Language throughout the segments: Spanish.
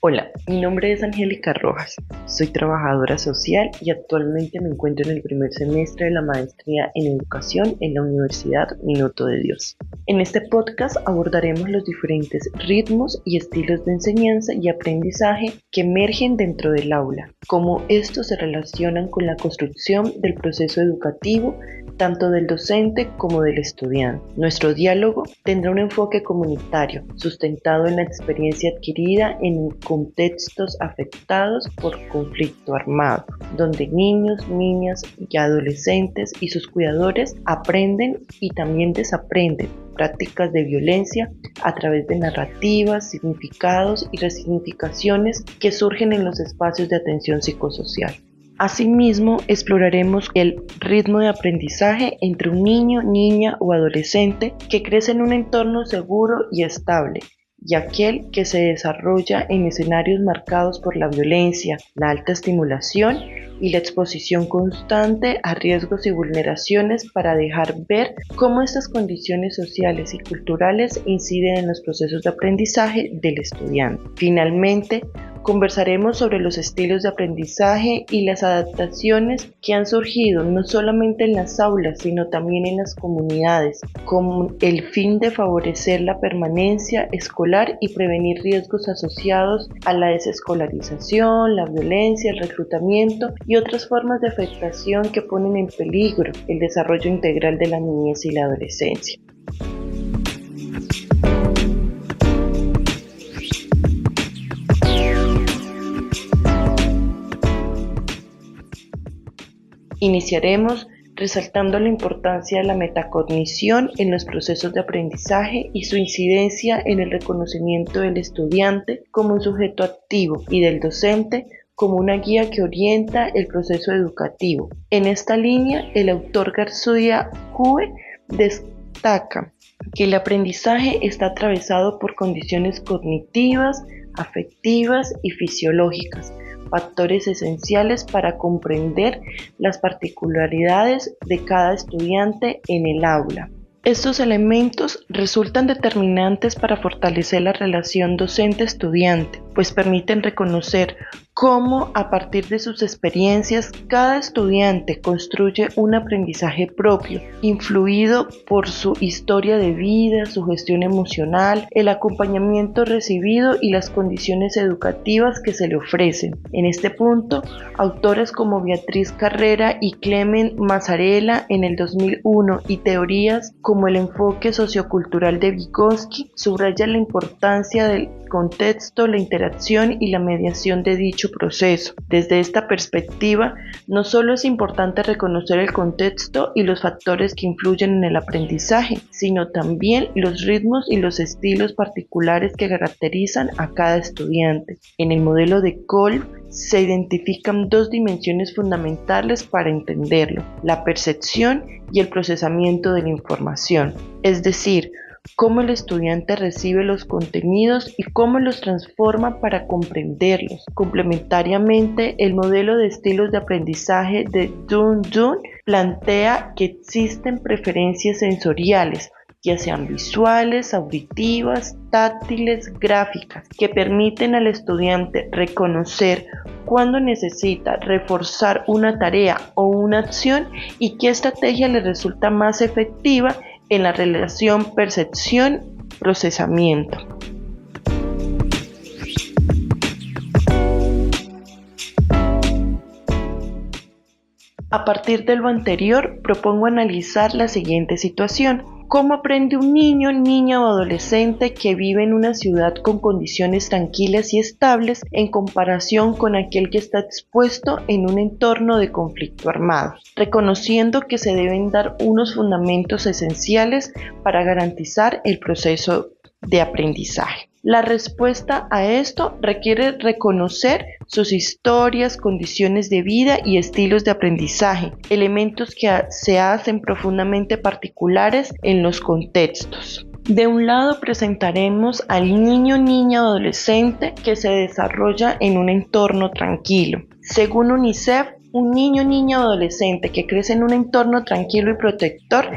Hola, mi nombre es Angélica Rojas, soy trabajadora social y actualmente me encuentro en el primer semestre de la maestría en educación en la Universidad Minuto de Dios. En este podcast abordaremos los diferentes ritmos y estilos de enseñanza y aprendizaje que emergen dentro del aula, cómo estos se relacionan con la construcción del proceso educativo tanto del docente como del estudiante. Nuestro diálogo tendrá un enfoque comunitario, sustentado en la experiencia adquirida en contextos afectados por conflicto armado, donde niños, niñas y adolescentes y sus cuidadores aprenden y también desaprenden prácticas de violencia a través de narrativas, significados y resignificaciones que surgen en los espacios de atención psicosocial. Asimismo, exploraremos el ritmo de aprendizaje entre un niño, niña o adolescente que crece en un entorno seguro y estable, y aquel que se desarrolla en escenarios marcados por la violencia, la alta estimulación y la exposición constante a riesgos y vulneraciones para dejar ver cómo estas condiciones sociales y culturales inciden en los procesos de aprendizaje del estudiante. Finalmente, conversaremos sobre los estilos de aprendizaje y las adaptaciones que han surgido no solamente en las aulas, sino también en las comunidades, con el fin de favorecer la permanencia escolar y prevenir riesgos asociados a la desescolarización, la violencia, el reclutamiento y otras formas de afectación que ponen en peligro el desarrollo integral de la niñez y la adolescencia. Iniciaremos resaltando la importancia de la metacognición en los procesos de aprendizaje y su incidencia en el reconocimiento del estudiante como un sujeto activo y del docente como una guía que orienta el proceso educativo. En esta línea, el autor García Cue destaca que el aprendizaje está atravesado por condiciones cognitivas, afectivas y fisiológicas, factores esenciales para comprender las particularidades de cada estudiante en el aula. Estos elementos resultan determinantes para fortalecer la relación docente-estudiante, pues permiten reconocer cómo a partir de sus experiencias cada estudiante construye un aprendizaje propio, influido por su historia de vida, su gestión emocional, el acompañamiento recibido y las condiciones educativas que se le ofrecen. En este punto, autores como Beatriz Carrera y Clement Mazzarella en el 2001 y teorías como el enfoque sociocultural de Vygotsky subrayan la importancia del contexto, la interacción y la mediación de dicho proceso. Desde esta perspectiva, no solo es importante reconocer el contexto y los factores que influyen en el aprendizaje, sino también los ritmos y los estilos particulares que caracterizan a cada estudiante. En el modelo de Kolb se identifican dos dimensiones fundamentales para entenderlo: la percepción y el procesamiento de la información, es decir, cómo el estudiante recibe los contenidos y cómo los transforma para comprenderlos. Complementariamente, el modelo de estilos de aprendizaje de Dunn plantea que existen preferencias sensoriales, ya sean visuales, auditivas, táctiles, gráficas, que permiten al estudiante reconocer cuándo necesita reforzar una tarea o una acción y qué estrategia le resulta más efectiva en la relación percepción-procesamiento. A partir de lo anterior, propongo analizar la siguiente situación. ¿Cómo aprende un niño, niña o adolescente que vive en una ciudad con condiciones tranquilas y estables en comparación con aquel que está expuesto en un entorno de conflicto armado? Reconociendo que se deben dar unos fundamentos esenciales para garantizar el proceso de aprendizaje. La respuesta a esto requiere reconocer sus historias, condiciones de vida y estilos de aprendizaje, elementos que se hacen profundamente particulares en los contextos. De un lado presentaremos al niño, niña o adolescente que se desarrolla en un entorno tranquilo. Según UNICEF, Un niño, niña o adolescente que crece en un entorno tranquilo y protector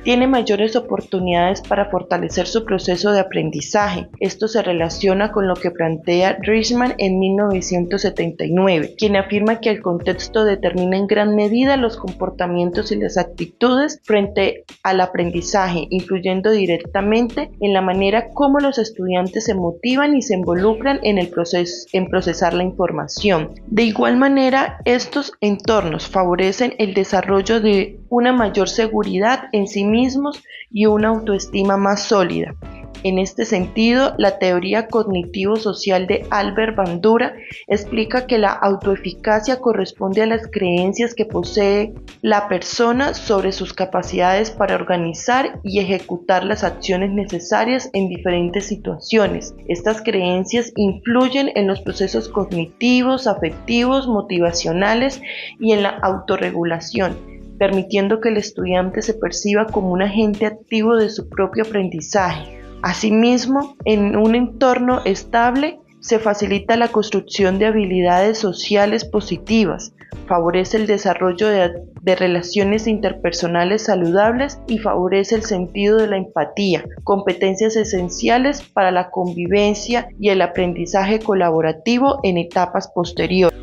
tiene mayores oportunidades para fortalecer su proceso de aprendizaje. Esto se relaciona con lo que plantea Richman en 1979, quien afirma que el contexto determina en gran medida los comportamientos y las actitudes frente al aprendizaje, influyendo directamente en la manera como los estudiantes se motivan y se involucran en el proceso, en procesar la información. De igual manera, estos entornos favorecen el desarrollo de una mayor seguridad en sí mismos y una autoestima más sólida. En este sentido, la teoría cognitivo-social de Albert Bandura explica que la autoeficacia corresponde a las creencias que posee la persona sobre sus capacidades para organizar y ejecutar las acciones necesarias en diferentes situaciones. Estas creencias influyen en los procesos cognitivos, afectivos, motivacionales y en la autorregulación, permitiendo que el estudiante se perciba como un agente activo de su propio aprendizaje. Asimismo, en un entorno estable se facilita la construcción de habilidades sociales positivas, favorece el desarrollo de relaciones interpersonales saludables y favorece el sentido de la empatía, competencias esenciales para la convivencia y el aprendizaje colaborativo en etapas posteriores.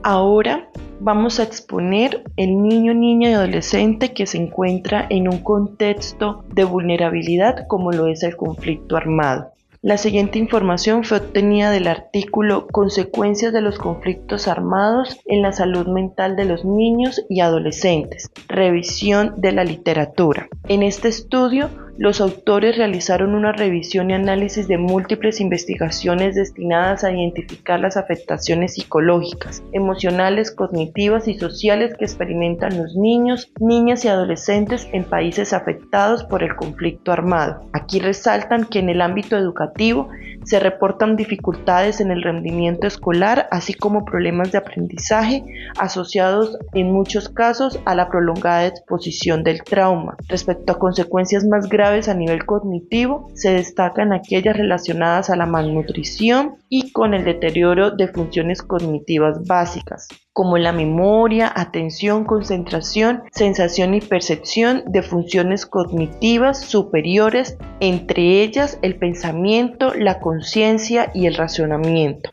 Ahora vamos a exponer el niño, niña y adolescente que se encuentra en un contexto de vulnerabilidad como lo es el conflicto armado. La siguiente información fue obtenida del artículo Consecuencias de los conflictos armados en la salud mental de los niños y adolescentes, revisión de la literatura. En este estudio, los autores realizaron una revisión y análisis de múltiples investigaciones destinadas a identificar las afectaciones psicológicas, emocionales, cognitivas y sociales que experimentan los niños, niñas y adolescentes en países afectados por el conflicto armado. Aquí resaltan que en el ámbito educativo se reportan dificultades en el rendimiento escolar, así como problemas de aprendizaje asociados en muchos casos a la prolongada exposición del trauma. Respecto a consecuencias más graves a nivel cognitivo, se destacan aquellas relacionadas a la malnutrición y con el deterioro de funciones cognitivas básicas, como la memoria, atención, concentración, sensación y percepción de funciones cognitivas superiores, entre ellas el pensamiento, la conciencia y el razonamiento.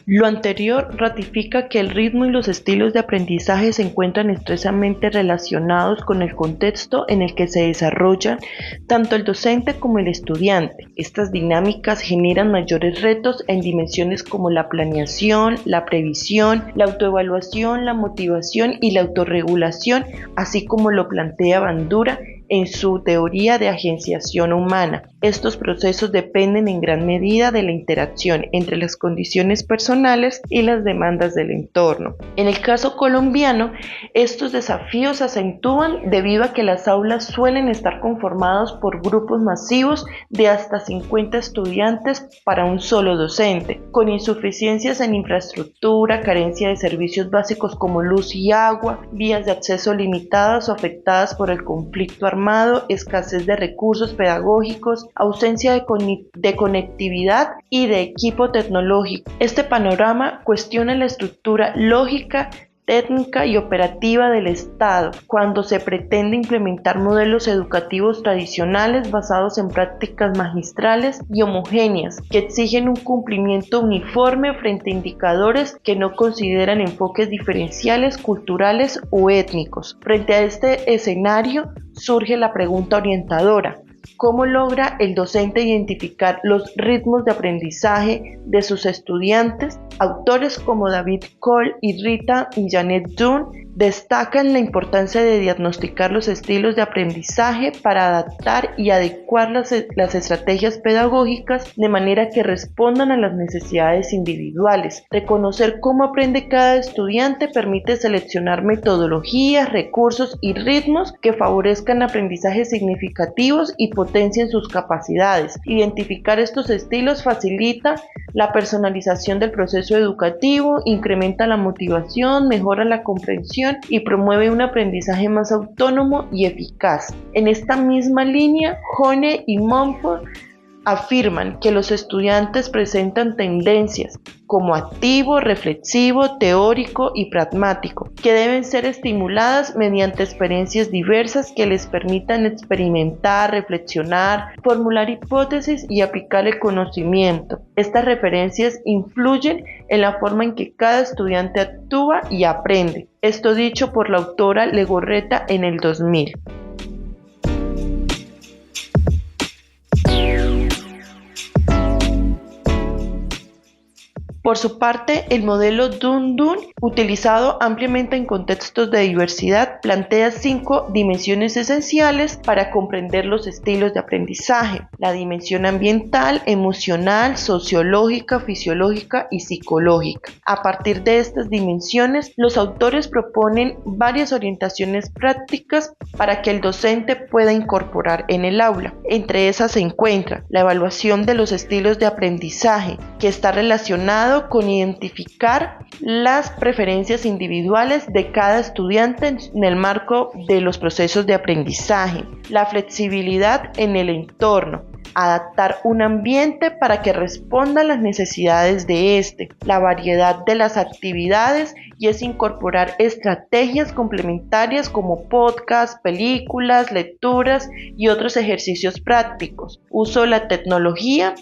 Lo anterior ratifica que el ritmo y los estilos de aprendizaje se encuentran estrechamente relacionados con el contexto en el que se desarrollan tanto el docente como el estudiante. Estas dinámicas generan mayores retos en dimensiones como la planeación, la previsión, la autoevaluación, la motivación y la autorregulación, así como lo plantea Bandura en su teoría de agenciación humana. Estos procesos dependen en gran medida de la interacción entre las condiciones personales y las demandas del entorno. En el caso colombiano, estos desafíos se acentúan debido a que las aulas suelen estar conformadas por grupos masivos de hasta 50 estudiantes para un solo docente, con insuficiencias en infraestructura, carencia de servicios básicos como luz y agua, vías de acceso limitadas o afectadas por el conflicto armado, escasez de recursos pedagógicos, ausencia de conectividad y de equipo tecnológico. Este panorama cuestiona la estructura lógica, técnica y operativa del Estado cuando se pretende implementar modelos educativos tradicionales basados en prácticas magistrales y homogéneas que exigen un cumplimiento uniforme frente a indicadores que no consideran enfoques diferenciales, culturales o étnicos. Frente a este escenario surge la pregunta orientadora: ¿cómo logra el docente identificar los ritmos de aprendizaje de sus estudiantes? Autores como David Cole y Rita y Janet Dunn Destacan la importancia de diagnosticar los estilos de aprendizaje para adaptar y adecuar las estrategias pedagógicas de manera que respondan a las necesidades individuales. Reconocer cómo aprende cada estudiante permite seleccionar metodologías, recursos y ritmos que favorezcan aprendizajes significativos y potencien sus capacidades. Identificar estos estilos facilita la personalización del proceso educativo, incrementa la motivación, mejora la comprensión y promueve un aprendizaje más autónomo y eficaz. En esta misma línea, Hone y Mumford afirman que los estudiantes presentan tendencias como activo, reflexivo, teórico y pragmático, que deben ser estimuladas mediante experiencias diversas que les permitan experimentar, reflexionar, formular hipótesis y aplicar el conocimiento. Estas referencias influyen en la forma en que cada estudiante actúa y aprende. Esto dicho por la autora Legorreta en el 2000. Por su parte, el modelo Dun-Dun, utilizado ampliamente en contextos de diversidad, plantea 5 dimensiones esenciales para comprender los estilos de aprendizaje: la dimensión ambiental, emocional, sociológica, fisiológica y psicológica. A partir de estas dimensiones, los autores proponen varias orientaciones prácticas para que el docente pueda incorporar en el aula. Entre esas se encuentra la evaluación de los estilos de aprendizaje, que está relacionado con identificar las preferencias individuales de cada estudiante en el marco de los procesos de aprendizaje, la flexibilidad en el entorno, adaptar un ambiente para que responda a las necesidades de este, la variedad de las actividades y es incorporar estrategias complementarias como podcasts, películas, lecturas y otros ejercicios prácticos, uso de la tecnología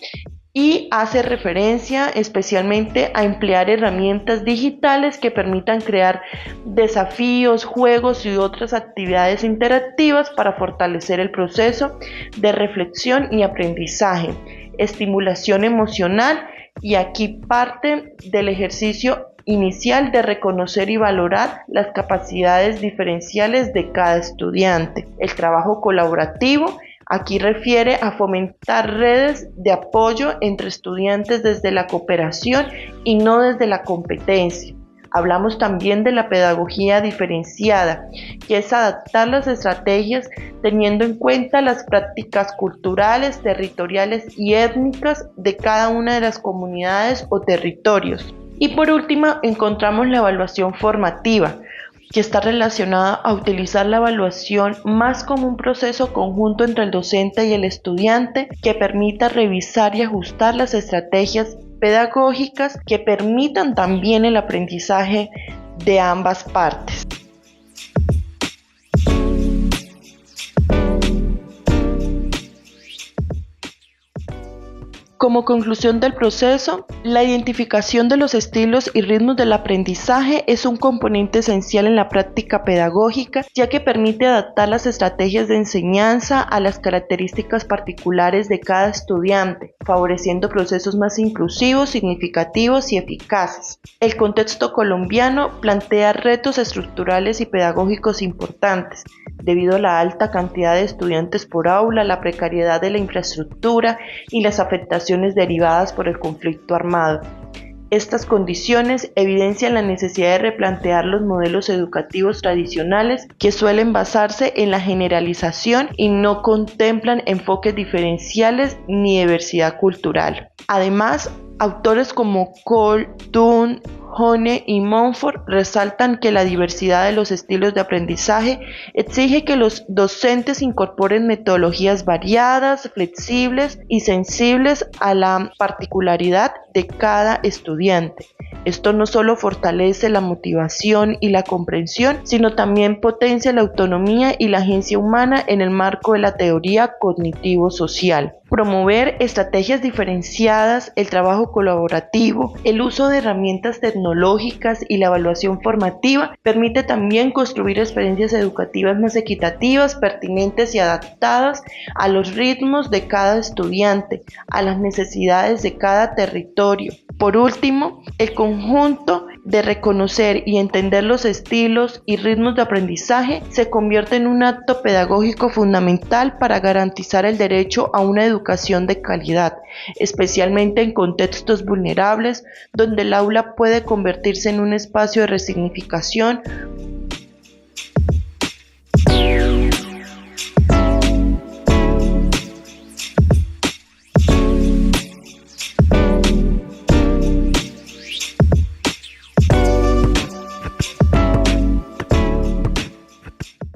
y hace referencia especialmente a emplear herramientas digitales que permitan crear desafíos, juegos y otras actividades interactivas para fortalecer el proceso de reflexión y aprendizaje, estimulación emocional, y aquí parte del ejercicio inicial de reconocer y valorar las capacidades diferenciales de cada estudiante, el trabajo colaborativo. Aquí refiere a fomentar redes de apoyo entre estudiantes desde la cooperación y no desde la competencia. Hablamos también de la pedagogía diferenciada, que es adaptar las estrategias teniendo en cuenta las prácticas culturales, territoriales y étnicas de cada una de las comunidades o territorios. Y por último, encontramos la evaluación formativa, que está relacionada a utilizar la evaluación más como un proceso conjunto entre el docente y el estudiante que permita revisar y ajustar las estrategias pedagógicas que permitan también el aprendizaje de ambas partes. Como conclusión del proceso, la identificación de los estilos y ritmos del aprendizaje es un componente esencial en la práctica pedagógica, ya que permite adaptar las estrategias de enseñanza a las características particulares de cada estudiante, favoreciendo procesos más inclusivos, significativos y eficaces. El contexto colombiano plantea retos estructurales y pedagógicos importantes, debido a la alta cantidad de estudiantes por aula, la precariedad de la infraestructura y las afectaciones derivadas por el conflicto armado. Estas condiciones evidencian la necesidad de replantear los modelos educativos tradicionales que suelen basarse en la generalización y no contemplan enfoques diferenciales ni diversidad cultural. Además, autores como Cole, Dunn, Hone y Mumford resaltan que la diversidad de los estilos de aprendizaje exige que los docentes incorporen metodologías variadas, flexibles y sensibles a la particularidad de cada estudiante. Esto no solo fortalece la motivación y la comprensión, sino también potencia la autonomía y la agencia humana en el marco de la teoría cognitivo-social. Promover estrategias diferenciadas, el trabajo colaborativo, el uso de herramientas tecnológicas y la evaluación formativa permite también construir experiencias educativas más equitativas, pertinentes y adaptadas a los ritmos de cada estudiante, a las necesidades de cada territorio. Por último, el conjunto de reconocer y entender los estilos y ritmos de aprendizaje se convierte en un acto pedagógico fundamental para garantizar el derecho a una educación de calidad, especialmente en contextos vulnerables donde el aula puede convertirse en un espacio de resignificación